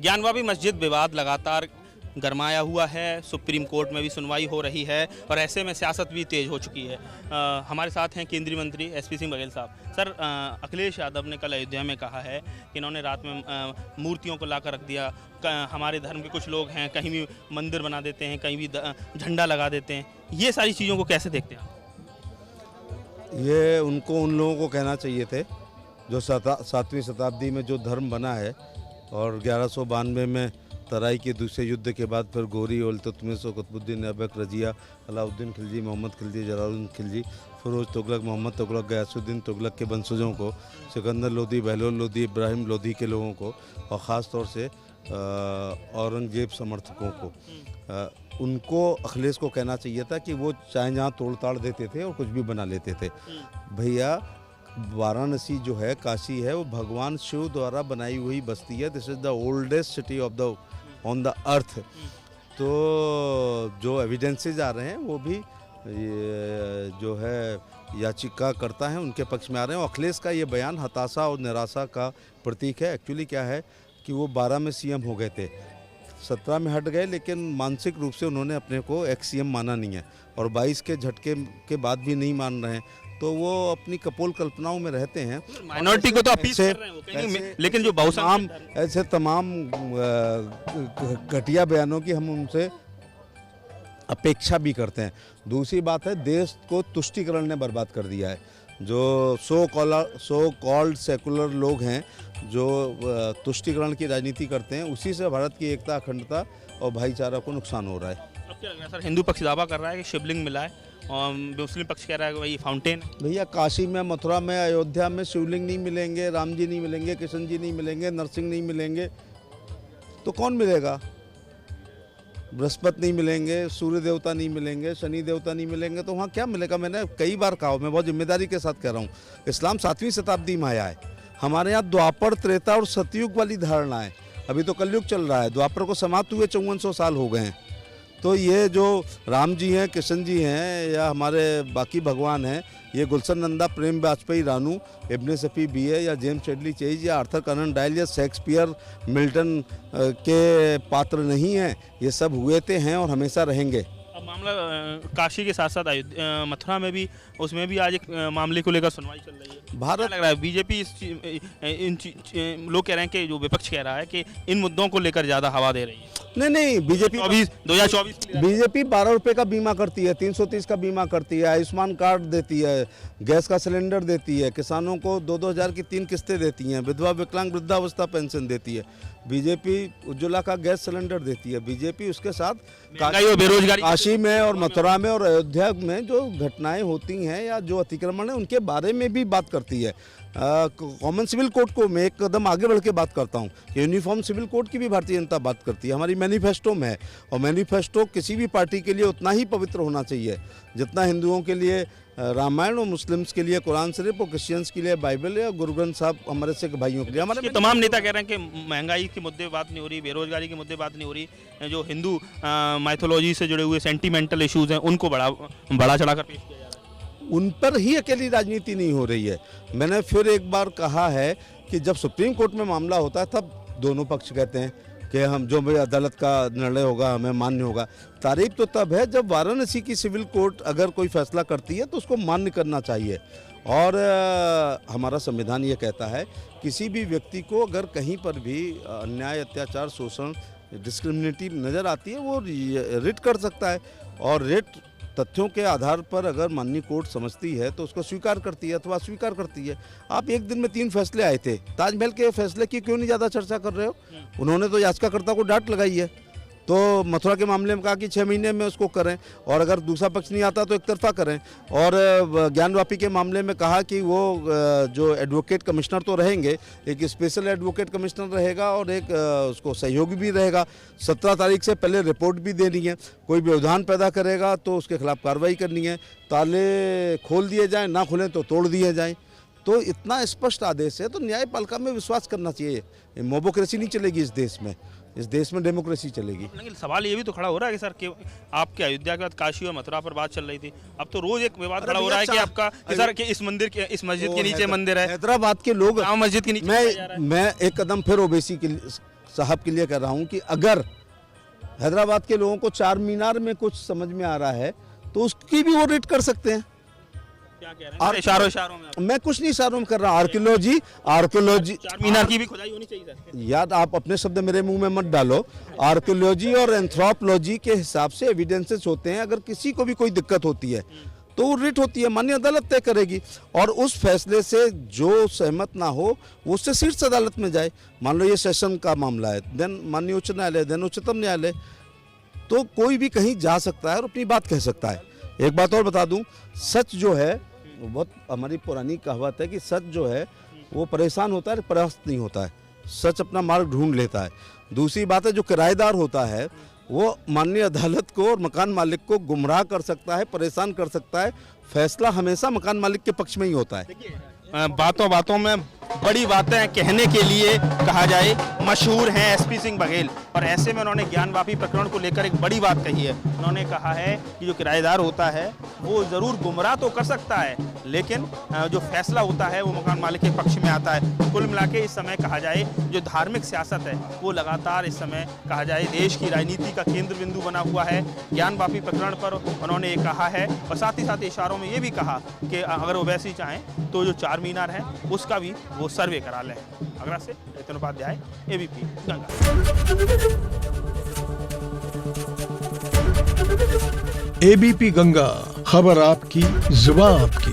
ज्ञानवापी मस्जिद विवाद लगातार गरमाया हुआ है। सुप्रीम कोर्ट में भी सुनवाई हो रही है और ऐसे में सियासत भी तेज हो चुकी है। हमारे साथ हैं केंद्रीय मंत्री एसपी सिंह बघेल साहब। सर, अखिलेश यादव ने कल अयोध्या में कहा है कि इन्होंने रात में मूर्तियों को लाकर रख दिया। हमारे धर्म के कुछ लोग हैं, कहीं भी मंदिर बना देते हैं, कहीं भी झंडा लगा देते हैं। ये सारी चीज़ों को कैसे देखते हैं आप? ये उनको उन लोगों को कहना चाहिए थे जो 7वीं शताब्दी में जो धर्म बना है और 1192 में तराई के दूसरे युद्ध के बाद फिर गोरी उल्तुतमिश कुतुबुद्दीन ऐबक, रजिया, अलाउद्दीन खिलजी, मोहम्मद खिलजी, जलालुद्दीन खिलजी, फिरोज तुगलक, मोहम्मद तुगलक, गयासुद्दीन तुगलक के वंशजों को, सिकंदर लोदी, बहलोल लोदी, इब्राहिम लोदी के लोगों को और ख़ास तौर से औरंगजेब समर्थकों को, उनको अखिलेश को कहना चाहिए था कि वो चाहे जहाँ तोड़ ताड़ देते थे और कुछ भी बना लेते थे। भैया, वाराणसी जो है, काशी है, वो भगवान शिव द्वारा बनाई हुई बस्ती है। This is the oldest city of the on the earth. तो जो एविडेंसेस आ रहे हैं वो भी ये जो है याचिका करता है उनके पक्ष में आ रहे हैं। अखिलेश का ये बयान हताशा और निराशा का प्रतीक है। एक्चुअली क्या है कि वो 12 में सीएम हो गए थे, 17 में हट गए, लेकिन मानसिक रूप से उन्होंने अपने को एक्स सीएम माना नहीं है और 22 के झटके के बाद भी नहीं मान रहे हैं। तो वो अपनी कपोल कल्पनाओं में रहते हैं। माइनॉरिटी को तो अपील कर रहे हैं वो कहेंगे, लेकिन जो बहुसंख्यक धर्म ऐसे तमाम घटिया बयानों की हम उनसे अपेक्षा भी करते हैं। दूसरी बात है, देश को तुष्टीकरण ने बर्बाद कर दिया है। जो सो कॉल्ड सेकुलर लोग हैं जो तुष्टीकरण की राजनीति करते हैं, उसी से भारत की एकता, अखंडता और भाईचारा को नुकसान हो रहा है। अब क्या लग रहा है सर, हिंदू पक्ष दावा कर रहा है कि शिवलिंग मिला है और मुस्लिम पक्ष कह रहा है कि भाई फाउंटेन है। भैया, काशी में, मथुरा में, अयोध्या में शिवलिंग नहीं मिलेंगे, राम जी नहीं मिलेंगे, कृष्ण जी नहीं मिलेंगे, नरसिंह नहीं मिलेंगे, तो कौन मिलेगा? बृहस्पति नहीं मिलेंगे, सूर्य देवता नहीं मिलेंगे, शनि देवता नहीं मिलेंगे, तो वहाँ क्या मिलेगा? मैंने कई बार कहा, मैं बहुत जिम्मेदारी के साथ कह रहा हूँ, इस्लाम 7वीं शताब्दी में आया है। हमारे यहाँ द्वापर, त्रेता और सतयुग वाली धारणा है। अभी तो कलयुग चल रहा है, द्वापर को समाप्त हुए 5400 साल हो गए हैं। तो ये जो राम जी हैं, कृष्ण जी हैं या हमारे बाकी भगवान हैं, ये गुलशन नंदा, प्रेम वाजपेयी रानू, इब्ने सफ़ी बीए या जेम्स एडली चेज या आर्थर कनन डायल या शेक्सपियर, मिल्टन के पात्र नहीं हैं। ये सब हुए थे, हैं और हमेशा रहेंगे। अब मामला काशी के साथ साथ मथुरा में भी, उसमें भी आज एक मामले को लेकर सुनवाई चल रही है। भारत लग रहा है बीजेपी लोग कह रहे हैं कि जो विपक्ष कह रहा है कि इन मुद्दों को लेकर ज़्यादा हवा दे रही है। नहीं, बीजेपी 2024 बीजेपी 12 रुपये का बीमा करती है, 330 का बीमा करती है, आयुष्मान कार्ड देती है, गैस का सिलेंडर देती है, किसानों को 2-2 हज़ार की 3 किस्तें देती हैं, विधवा विकलांग वृद्धावस्था पेंशन देती है, बीजेपी उज्ज्वला का गैस सिलेंडर देती है। बीजेपी उसके साथ बेरोजगारी काशी में और मथुरा में और अयोध्या में जो घटनाएं होती हैं या जो अतिक्रमण है उनके बारे में भी बात करती है। कॉमन सिविल कोड को मैं एक कदम आगे बढ़ के बात करता हूँ। यूनिफॉर्म सिविल कोड की भी भारतीय जनता बात करती है, हमारी मैनिफेस्टो में है। और मैनिफेस्टो किसी भी पार्टी के लिए उतना ही पवित्र होना चाहिए जितना हिंदुओं के लिए रामायण और मुस्लिम्स के लिए कुरान शरीफ और क्रिश्चियंस के लिए बाइबल है और गुरु ग्रंथ साहब हमारे सिख भाइयों के लिए। हमारे तमाम नेता कह रहे हैं कि महंगाई के मुद्दे बात नहीं हो रही, बेरोजगारी के मुद्दे बात नहीं हो रही, जो हिंदू माइथोलॉजी से जुड़े हुए सेंटिमेंटल इश्यूज हैं उनको बड़ा चढ़ाकर पेश किया जा रहा है। उन पर ही अकेली राजनीति नहीं हो रही है। मैंने फिर एक बार कहा है कि जब सुप्रीम कोर्ट में मामला होता है तब दोनों पक्ष कहते हैं कि हम जो भी अदालत का निर्णय होगा हमें मान्य होगा। तारीफ तो तब है जब वाराणसी की सिविल कोर्ट अगर कोई फैसला करती है तो उसको मान्य करना चाहिए। और हमारा संविधान ये कहता है किसी भी व्यक्ति को अगर कहीं पर भी अन्याय, अत्याचार, शोषण, डिस्क्रिमिनेटिव नज़र आती है वो रिट कर सकता है और रिट तथ्यों के आधार पर अगर माननीय कोर्ट समझती है तो उसको स्वीकार करती है अथवा अस्वीकार करती है। आप एक दिन में 3 फैसले आए थे, ताजमहल के फैसले की क्यों नहीं ज़्यादा चर्चा कर रहे हो? उन्होंने तो याचिकाकर्ता को डांट लगाई है। तो मथुरा के मामले में कहा कि 6 महीने में उसको करें और अगर दूसरा पक्ष नहीं आता तो एक तरफा करें। और ज्ञानवापी के मामले में कहा कि वो जो एडवोकेट कमिश्नर तो रहेंगे, एक स्पेशल एडवोकेट कमिश्नर रहेगा और एक उसको सहयोगी भी रहेगा। 17 तारीख से पहले रिपोर्ट भी देनी है। कोई व्यवधान पैदा करेगा तो उसके खिलाफ कार्रवाई करनी है। ताले खोल दिए जाएँ, ना खुलें तो तोड़ दिए जाएँ। तो इतना स्पष्ट आदेश है, तो न्यायपालिका में विश्वास करना चाहिए। मोबोक्रेसी नहीं चलेगी इस देश में, इस देश में डेमोक्रेसी चलेगी। लेकिन सवाल ये भी तो खड़ा हो रहा है कि सर कि आपके अयोध्या के बाद काशी और मथुरा पर बात चल रही थी, अब तो रोज एक विवाद खड़ा हो रहा है कि आपका कि सर कि इस मस्जिद के नीचे मंदिर है, हैदराबाद के लोग मस्जिद के नीचे मैं एक कदम फिर ओबीसी के साहब के लिए कह रहा हूँ कि अगर हैदराबाद के लोगों को चार मीनार में कुछ समझ में आ रहा है तो उसकी भी वो रेट कर सकते हैं। क्या कह रहे हैं इशारों इशारों में आप? मैं कुछ नहीं इशारों में कर रहा, आर्कियोलॉजी चार मीनार की भी खुदाई होनी चाहिए सर। याद आप अपने शब्द मेरे मुंह में मत डालो। आर्कियोलॉजी और एंथ्रोपोलॉजी के हिसाब से एविडेंसेस होते हैं, अगर किसी को भी कोई दिक्कत होती है तो वो रिट होती है, माननीय अदालत तय करेगी और उस फैसले से जो सहमत ना हो वो उससे शीर्ष अदालत में जाए। मान लो ये सेशन का मामला है, देन माननीय उच्च न्यायालय, देन उच्चतम न्यायालय, तो कोई भी कहीं जा सकता है और अपनी बात कह सकता है। एक बात और बता दूं, सच जो है वो बहुत हमारी पुरानी कहावत है कि सच जो है वो परेशान होता है, परास्त नहीं होता है, सच अपना मार्ग ढूंढ लेता है। दूसरी बात है, जो किराएदार होता है वो माननीय अदालत को और मकान मालिक को गुमराह कर सकता है, परेशान कर सकता है। फैसला हमेशा मकान मालिक के पक्ष में ही होता है। देखिए बातों बातों में बड़ी बातें कहने के लिए कहा जाए मशहूर हैं एसपी सिंह बघेल, और ऐसे में उन्होंने ज्ञानवापी प्रकरण को लेकर एक बड़ी बात कही है। उन्होंने कहा है कि जो किराएदार होता है वो ज़रूर गुमराह तो कर सकता है, लेकिन जो फैसला होता है वो मकान मालिक के पक्ष में आता है। कुल मिला के इस समय कहा जाए जो धार्मिक सियासत है वो लगातार इस समय कहा जाए देश की राजनीति का केंद्र बिंदु बना हुआ है। ज्ञानवापी प्रकरण पर उन्होंने ये कहा है और साथ ही साथ इशारों में ये भी कहा कि अगर ओवैसी चाहें तो जो चार मीनार है उसका भी वो सर्वे करा लें। आगरा से नितिन उपाध्याय, एबीपी गंगा। एबीपी गंगा, खबर आपकी, जुबान आपकी।